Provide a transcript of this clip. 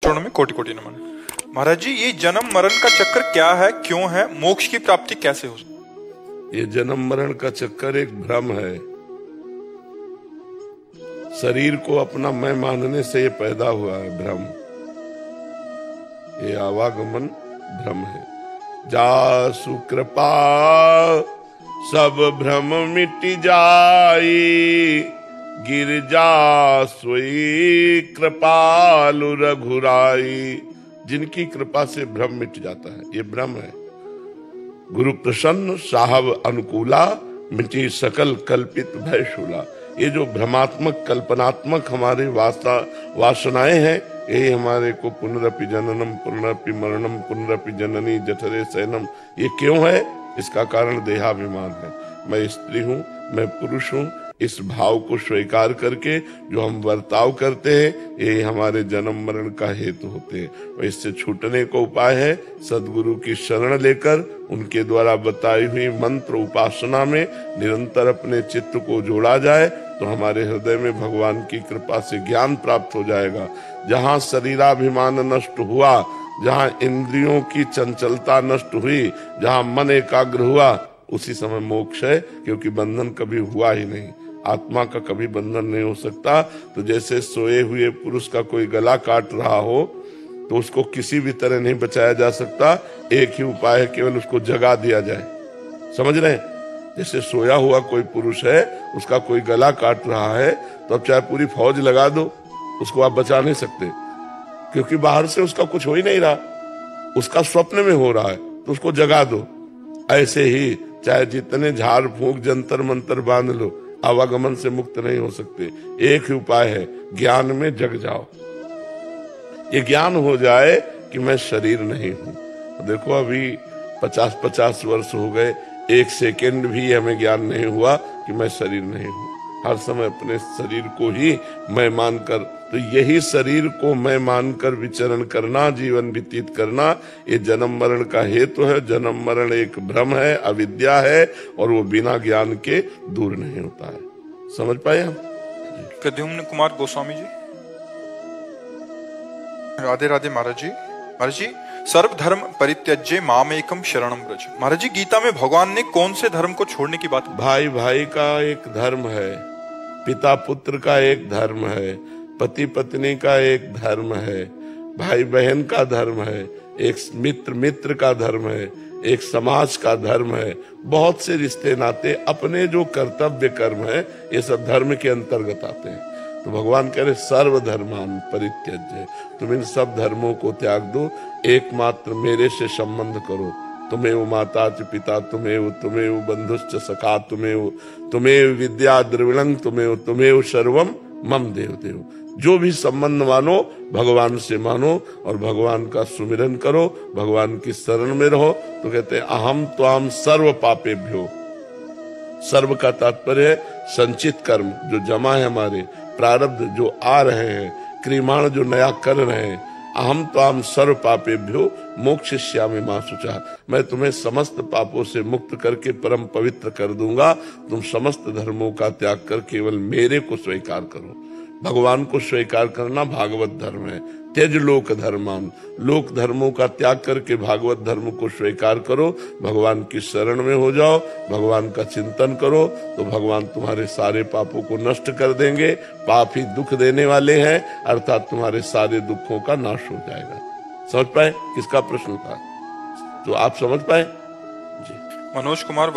चरणों में कोटि कोटि नमन। महाराज जी, ये जन्म मरण का चक्कर क्या है, क्यों है, मोक्ष की प्राप्ति कैसे हो सकती है? ये जन्म मरण का चक्कर एक भ्रम है। शरीर को अपना मैं मानने से ये पैदा हुआ है भ्रम। ये आवागमन भ्रम है। जासु कृपा सब भ्रम मिट जाई, गिरजा सोई कृपालु रघुराई। जिनकी कृपा से भ्रम मिट जाता है, ये भ्रम है। गुरु प्रसन्न साहब अनुकूला, मिटी सकल कल्पित भय शूला। ये जो भ्रमात्मक कल्पनात्मक हमारे वासनाएं हैं, ये हमारे को पुनरपि जननम पुनरपि मरणम पुनरपि जननी जठरे शयनम। ये क्यों है? इसका कारण देहाभिमान है। मैं स्त्री हूँ, मैं पुरुष हूँ, इस भाव को स्वीकार करके जो हम बर्ताव करते हैं, ये हमारे जन्म मरण का हेतु होते हैं। और इससे छूटने का उपाय है सदगुरु की शरण लेकर उनके द्वारा बताई हुई मंत्र उपासना में निरंतर अपने चित्त को जोड़ा जाए, तो हमारे हृदय में भगवान की कृपा से ज्ञान प्राप्त हो जाएगा। जहाँ शरीराभिमान नष्ट हुआ, जहाँ इंद्रियों की चंचलता नष्ट हुई, जहाँ मन एकाग्र हुआ, उसी समय मोक्ष है, क्योंकि बंधन कभी हुआ ही नहीं। आत्मा का कभी बंधन नहीं हो सकता। तो जैसे सोए हुए पुरुष का कोई गला काट रहा हो तो उसको किसी भी तरह नहीं बचाया जा सकता। एक ही उपाय है, केवल उसको जगा दिया जाए। समझ रहे हैं? जैसे सोया हुआ कोई पुरुष है, उसका कोई गला काट रहा है, तो अब चाहे पूरी फौज लगा दो, उसको आप बचा नहीं सकते, क्योंकि बाहर से उसका कुछ हो ही नहीं रहा, उसका स्वप्न में हो रहा है, तो उसको जगा दो। ऐसे ही चाहे जितने झाड़ फूंक जंतर मंतर बांध लो, आवागमन से मुक्त नहीं हो सकते। एक ही उपाय है, ज्ञान में जग जाओ। ये ज्ञान हो जाए कि मैं शरीर नहीं हूं। देखो अभी 50-50 वर्ष हो गए, एक सेकंड भी हमें ज्ञान नहीं हुआ कि मैं शरीर नहीं हूं। हर समय अपने शरीर को ही मैं मानकर, तो यही शरीर को मैं मानकर विचरण करना, जीवन व्यतीत करना, ये जन्म मरण का हेतु है। जन्म मरण एक भ्रम है, अविद्या है, और वो बिना ज्ञान के दूर नहीं होता है। समझ पाए हम? प्रद्युम्न कुमार गोस्वामी जी। राधे राधे महाराज जी। महाराज जी, सर्वधर्म परित्यज्य मामेकम शरणम व्रज। महाराज जी, गीता में भगवान ने कौन से धर्म को छोड़ने की बात? भाई भाई का एक धर्म है, पिता पुत्र का एक धर्म है, पति पत्नी का एक धर्म है, भाई बहन का धर्म है, एक मित्र मित्र का धर्म है, एक समाज का धर्म है। बहुत से रिश्ते नाते, अपने जो कर्तव्य कर्म है, ये सब धर्म के अंतर्गत आते हैं। तो भगवान कह रहे सर्वधर्मान परित्यज्य, तुम इन सब धर्मों को त्याग दो, एकमात्र मेरे से संबंध करो। तुम्हें माता च पिता, तुम्हें बंधुश्च सखा, तुम्हें विद्या द्रविणं, तुम्हें सर्वम मम देव देव। जो भी संबंध मानो भगवान से मानो, और भगवान का सुमिरन करो, भगवान की शरण में रहो। तो कहते हैं अहम त्वाम सर्व पापेभ्यो। सर्व का तात्पर्य है संचित कर्म जो जमा है, हमारे प्रारब्ध जो आ रहे हैं, क्रियमाण जो नया कर रहे हैं। अहम त्वाम सर्व पापेभ्यो मोक्षयिष्यामि मा शुचः। मैं तुम्हें समस्त पापों से मुक्त करके परम पवित्र कर दूंगा। तुम समस्त धर्मों का त्याग कर केवल मेरे को स्वीकार करो। भगवान को स्वीकार करना भागवत धर्म है। त्यज लोक धर्माम, लोक धर्मों का त्याग करके भागवत धर्म को स्वीकार करो, भगवान की शरण में हो जाओ, भगवान का चिंतन करो, तो भगवान तुम्हारे सारे पापों को नष्ट कर देंगे। पाप ही दुख देने वाले हैं, अर्थात तुम्हारे सारे दुखों का नाश हो जाएगा। समझ पाए? किसका प्रश्न था? तो आप समझ पाए जी? मनोज कुमार